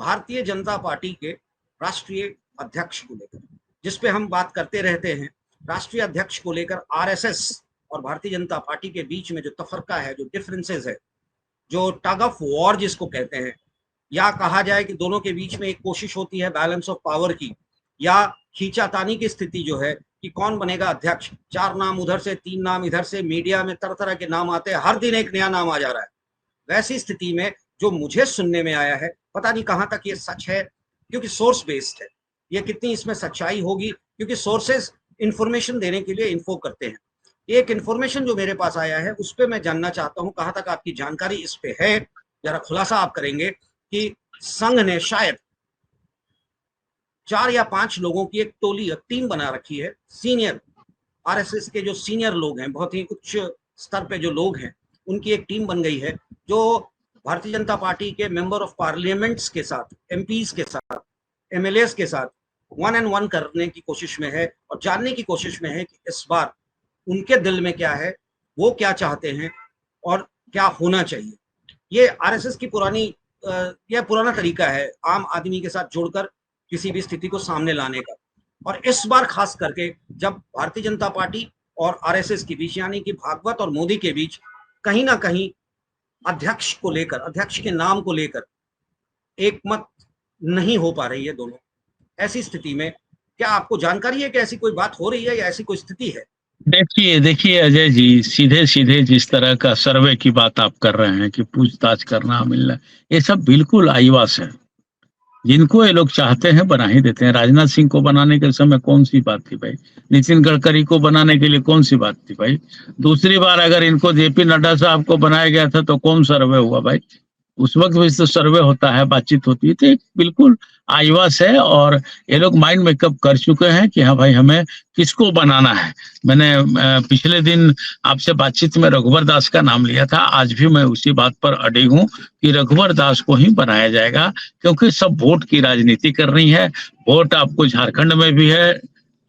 Bharatiya Janata party के राष्ट्रीय अध्यक्ष को लेकर, जिसपे हम बात करते रहते हैं, राष्ट्रीय अध्यक्ष को लेकर आरएसएस और भारतीय जनता पार्टी के बीच में जो तफरका है, जो डिफरेंसेस है, जो टग ऑफ वॉर जिसको कहते हैं, या कहा जाए कि दोनों के बीच में एक कोशिश होती है बैलेंस ऑफ पावर की, या खींचातानी की स्थिति जो है कि कौन बनेगा अध्यक्ष। 4 नाम उधर से, 3 नाम इधर से, मीडिया में तरह तरह के नाम आते हैं, हर दिन एक नया नाम आ जा रहा है। वैसी स्थिति में जो मुझे सुनने में आया है, पता नहीं कहां तक ये सच है, क्योंकि सोर्स बेस्ड है, ये कितनी इसमें सच्चाई होगी, क्योंकि सोर्सेस इंफॉर्मेशन देने के लिए इन्फो करते हैं। एक इंफॉर्मेशन जो मेरे पास आया है उस पर मैं जानना चाहता हूं, कहां तक आपकी जानकारी इस पे है, जरा खुलासा आप करेंगे कि संघ ने शायद 4 या 5 लोगों की एक टोली, एक टीम बना रखी है। सीनियर आरएसएस के जो सीनियर लोग हैं, बहुत ही उच्च स्तर पे जो लोग हैं, उनकी एक टीम बन गई है, जो भारतीय जनता पार्टी के मेंबर ऑफ पार्लियामेंट्स के साथ, एमपीज के साथ, एमएलएस के साथ 1-on-1 करने की कोशिश में है और जानने की कोशिश में है कि इस बार उनके दिल में क्या है, वो क्या चाहते हैं और क्या होना चाहिए। ये आरएसएस की यह पुराना तरीका है आम आदमी के साथ जुड़कर किसी भी स्थिति को सामने लाने का। और इस बार खास करके जब भारतीय जनता पार्टी और आरएसएस के बीच, यानी कि भागवत और मोदी के बीच कहीं ना कहीं अध्यक्ष को लेकर, अध्यक्ष के नाम को लेकर एक मत नहीं हो पा रही है दोनों, ऐसी स्थिति में क्या आपको जानकारी है कि ऐसी कोई बात हो रही है या ऐसी कोई स्थिति है? देखिए अजय जी, सीधे सीधे जिस तरह का सर्वे की बात आप कर रहे हैं कि पूछताछ करना, मिलना, ये सब बिल्कुल आईवास है। जिनको ये लोग चाहते हैं बना ही देते हैं। राजनाथ सिंह को बनाने के समय कौन सी बात थी भाई? नितिन गडकरी को बनाने के लिए कौन सी बात थी भाई? दूसरी बार अगर इनको जेपी नड्डा साहब को बनाया गया था तो कौन सर्वे हुआ भाई? उस वक्त भी तो सर्वे होता है, बातचीत होती है। तो बिल्कुल आईवास है और ये लोग माइंड मेकअप कर चुके हैं कि हाँ भाई हमें किसको बनाना है। मैंने पिछले दिन आपसे बातचीत में रघुवर दास का नाम लिया था, आज भी मैं उसी बात पर अडिग हूँ कि रघुवर दास को ही बनाया जाएगा, क्योंकि सब वोट की राजनीति कर रही है। वोट आपको झारखंड में भी है,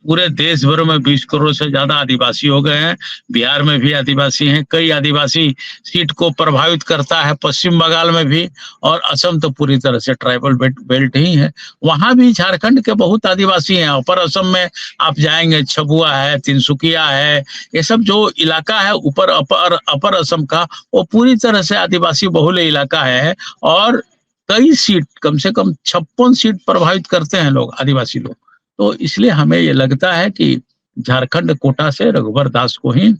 पूरे देश भर में 20 करोड़ से ज्यादा आदिवासी हो गए हैं, बिहार में भी आदिवासी हैं, कई आदिवासी सीट को प्रभावित करता है, पश्चिम बंगाल में भी, और असम तो पूरी तरह से ट्राइबल बेल्ट ही है। वहां भी झारखंड के बहुत आदिवासी हैं। ऊपर असम में आप जाएंगे, छबुआ है, तिनसुकिया है, ये सब जो इलाका है ऊपर अपर असम का, वो पूरी तरह से आदिवासी बहुल इलाका है। और कई सीट, कम से कम 56 सीट प्रभावित करते हैं लोग, आदिवासी लोग। तो इसलिए हमें ये लगता है कि झारखंड कोटा से रघुवर दास को ही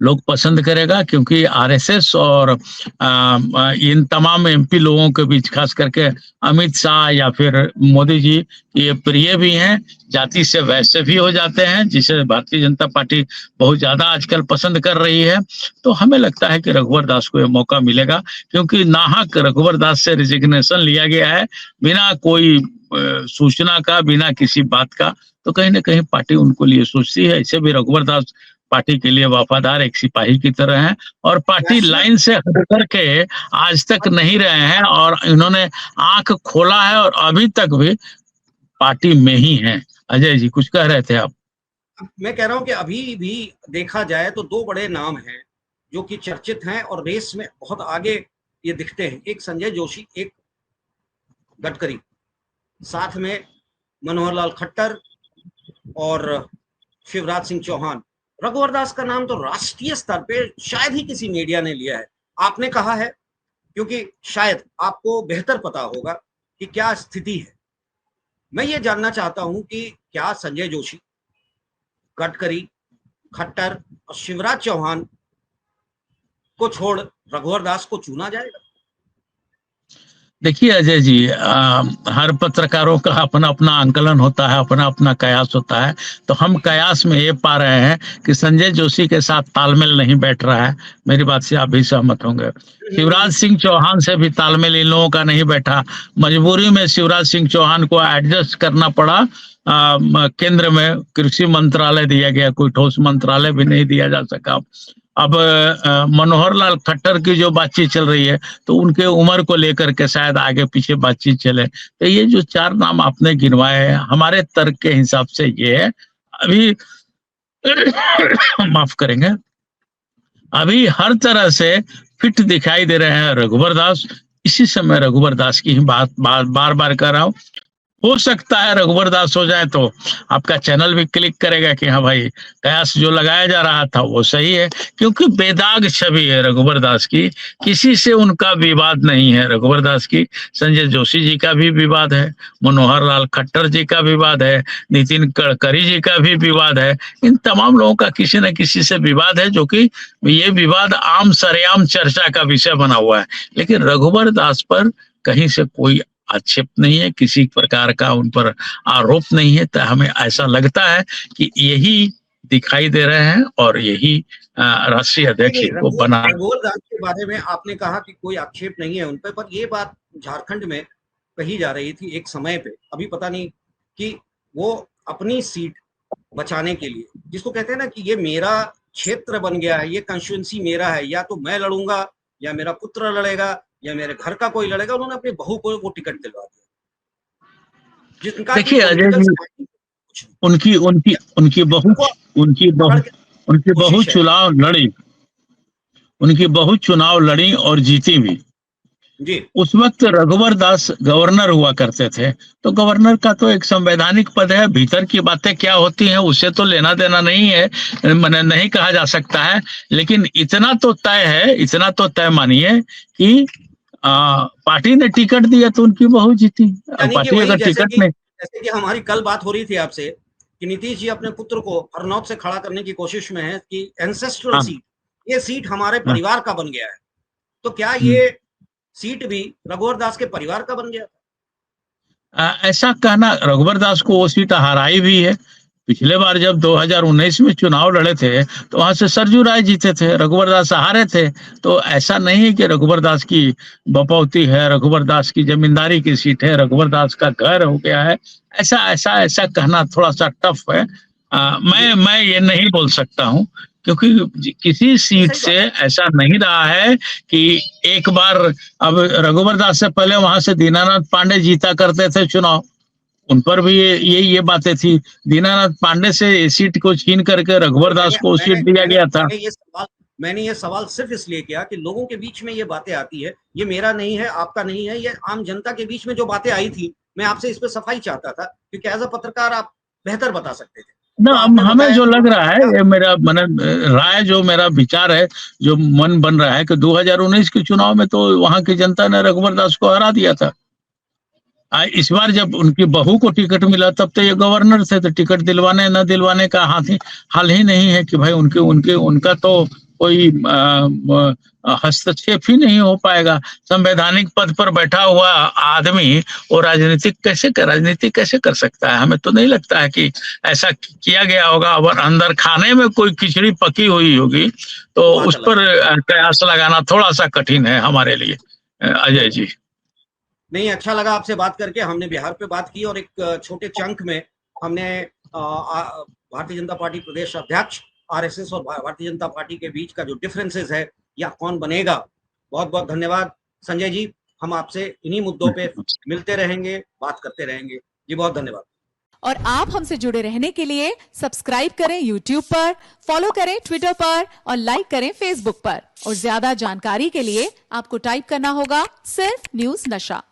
लोग पसंद करेगा, क्योंकि आरएसएस और इन तमाम एमपी लोगों के बीच, खास करके अमित शाह या फिर मोदी जी, ये प्रिय भी हैं, जाति से वैसे भी हो जाते हैं, जिसे भारतीय जनता पार्टी बहुत ज्यादा आजकल पसंद कर रही है। तो हमें लगता है कि रघुवर दास को ये मौका मिलेगा, क्योंकि नाहक रघुवर दास से रिजिग्नेशन लिया गया है, बिना कोई सूचना का, बिना किसी बात का। तो कहीं ना कहीं पार्टी उनको लिए सोचती है। ऐसे भी रघुवर दास पार्टी के लिए वफादार एक सिपाही की तरह हैं, और पार्टी लाइन से हट करके आज तक नहीं रहे हैं, और इन्होंने आंख खोला है और अभी तक भी पार्टी में ही हैं। अजय जी कुछ कह रहे थे आप? मैं कह रहा हूं कि अभी भी देखा जाए तो 2 बड़े नाम हैं जो कि चर्चित हैं और रेस में बहुत आगे ये दिखते हैं। एक संजय जोशी, एक गडकरी, साथ में मनोहर लाल खट्टर और शिवराज सिंह चौहान। रघुवर दास का नाम तो राष्ट्रीय स्तर पे शायद ही किसी मीडिया ने लिया है। आपने कहा है क्योंकि शायद आपको बेहतर पता होगा कि क्या स्थिति है। मैं ये जानना चाहता हूं कि क्या संजय जोशी, गडकरी, खट्टर और शिवराज चौहान को छोड़ रघुवर दास को चुना जाएगा? देखिए अजय जी, हर पत्रकारों का अपना अपना आंकलन होता है, अपना अपना कयास होता है। तो हम कयास में ये पा रहे हैं कि संजय जोशी के साथ तालमेल नहीं बैठ रहा है। मेरी बात से आप भी सहमत होंगे। शिवराज सिंह चौहान से भी तालमेल इन लोगों का नहीं बैठा। मजबूरी में शिवराज सिंह चौहान को एडजस्ट करना पड़ा। केंद्र में कृषि मंत्रालय दिया गया, कोई ठोस मंत्रालय भी नहीं दिया जा सका। अब मनोहर लाल खट्टर की जो बातचीत चल रही है, तो उनके उम्र को लेकर के शायद आगे पीछे बातचीत चले। तो ये जो 4 नाम आपने गिनवाए हैं, हमारे तर्क के हिसाब से ये है। अभी माफ करेंगे, अभी हर तरह से फिट दिखाई दे रहे हैं रघुवर दास। इसी समय रघुवर दास की ही बात बार बार कर रहा हूँ। हो सकता है रघुवर दास हो जाए तो आपका चैनल भी क्लिक करेगा कि हाँ भाई, कयास जो लगाया जा रहा था वो सही है, क्योंकि बेदाग छवि है रघुवर दास की, किसी से उनका विवाद नहीं है। रघुवर दास की संजय जोशी जी का भी विवाद है, मनोहर लाल खट्टर जी का विवाद है, नितिन गडकरी जी का भी विवाद है। इन तमाम लोगों का किसी न किसी से विवाद है, जो कि ये विवाद आम सरेआम चर्चा का विषय बना हुआ है। लेकिन रघुवर दास पर कहीं से कोई आक्षेप नहीं है, किसी प्रकार का उन पर आरोप नहीं है। तो हमें ऐसा लगता है कि यही दिखाई दे रहे हैं और यही राष्ट्रीय अध्यक्ष को बना। रघुवर दास के बारे में आपने कहा कि कोई आक्षेप नहीं है उन पर ये बात झारखंड में कही जा रही थी एक समय पे, अभी पता नहीं, कि वो अपनी सीट बचाने के लिए, जिसको कहते हैं ना कि ये मेरा क्षेत्र बन गया है, ये कंस्टिट्यूएंसी मेरा है, या तो मैं लड़ूंगा या मेरा पुत्र लड़ेगा या मेरे घर का कोई लड़ेगा, उन्होंने अपनी बहू को वो टिकट दिलवा दिया। जिनका देखिए अजय जी, उनकी उनकी उनकी बहू उनकी बहू चुनाव लड़ी और जीती भी जी। उस वक्त रघुवर दास गवर्नर हुआ करते थे, तो गवर्नर का तो एक संवैधानिक पद है, भीतर की बातें क्या होती हैं उससे तो लेना देना नहीं है, मैंने नहीं कहा जा सकता है। लेकिन इतना तो तय मानिए कि पार्टी ने टिकट दिया तो उनकी बहू जीती। पार्टी अगर टिकट नहीं, जैसे कि हमारी कल बात हो रही थी आपसे कि नीतीश जी अपने पुत्र को हरनौत से खड़ा करने की कोशिश में है कि एंसेस्ट्रल सीट, ये सीट हमारे परिवार का बन गया है, तो क्या ये सीट भी रघुवर दास के परिवार का बन गया था? ऐसा कहना, रघुवर दास को वो सीट हराई भी है। पिछले बार जब 2019 में चुनाव लड़े थे तो वहां से सरजू राय जीते थे, रघुवर दास हारे थे। तो ऐसा नहीं है कि रघुवर दास की बपौती है, रघुवर दास की जमींदारी की सीट है, रघुवर दास का घर हो गया है, ऐसा कहना थोड़ा सा टफ है। मैं ये नहीं बोल सकता हूँ, क्योंकि किसी सीट से ऐसा नहीं रहा है कि एक बार, अब रघुवर दास से पहले वहां से दीनानाथ पांडे जीता करते थे चुनाव, उन पर भी ये बातें थी। दीनानाथ पांडे से सीट को छीन करके रघुवर दास को सीट दिया गया था। मैंने ये सवाल सिर्फ इसलिए किया कि लोगों के बीच में ये बातें आती है, ये मेरा नहीं है, आपका नहीं है, ये आम जनता के बीच में जो बातें आई थी, मैं आपसे इस पे सफाई चाहता था, क्योंकि एज अ पत्रकार आप बेहतर बता सकते थे। ना, हमें जो लग रहा है, ये मेरा राय, जो मेरा विचार है, जो मन बन रहा है कि 2019 के चुनाव में तो वहां की जनता ने रघुवर दास को हरा दिया था। इस बार जब उनकी बहू को टिकट मिला तब तो ये गवर्नर थे, तो टिकट दिलवाने न दिलवाने का हाल ही नहीं है कि भाई उनका तो कोई हस्तक्षेप ही नहीं हो पाएगा। संवैधानिक पद पर बैठा हुआ आदमी वो राजनीति कैसे कर सकता है? हमें तो नहीं लगता है कि ऐसा किया गया होगा। और अंदर खाने में कोई खिचड़ी पकी हुई होगी तो उस पर कयास लगाना थोड़ा सा कठिन है हमारे लिए। अजय जी, नहीं, अच्छा लगा आपसे बात करके। हमने बिहार पे बात की और एक छोटे चंक में हमने भारतीय जनता पार्टी प्रदेश अध्यक्ष, आरएसएस और भारतीय जनता पार्टी के बीच का जो डिफरेंसेस है या कौन बनेगा। बहुत बहुत धन्यवाद संजय जी, हम आपसे इन्हीं मुद्दों पे मिलते रहेंगे, बात करते रहेंगे जी। बहुत धन्यवाद। और आप हमसे जुड़े रहने के लिए सब्सक्राइब करें YouTube पर, फॉलो करें Twitter पर और लाइक करें Facebook पर। और ज्यादा जानकारी के लिए आपको टाइप करना होगा सिर्फ न्यूज़ नशा।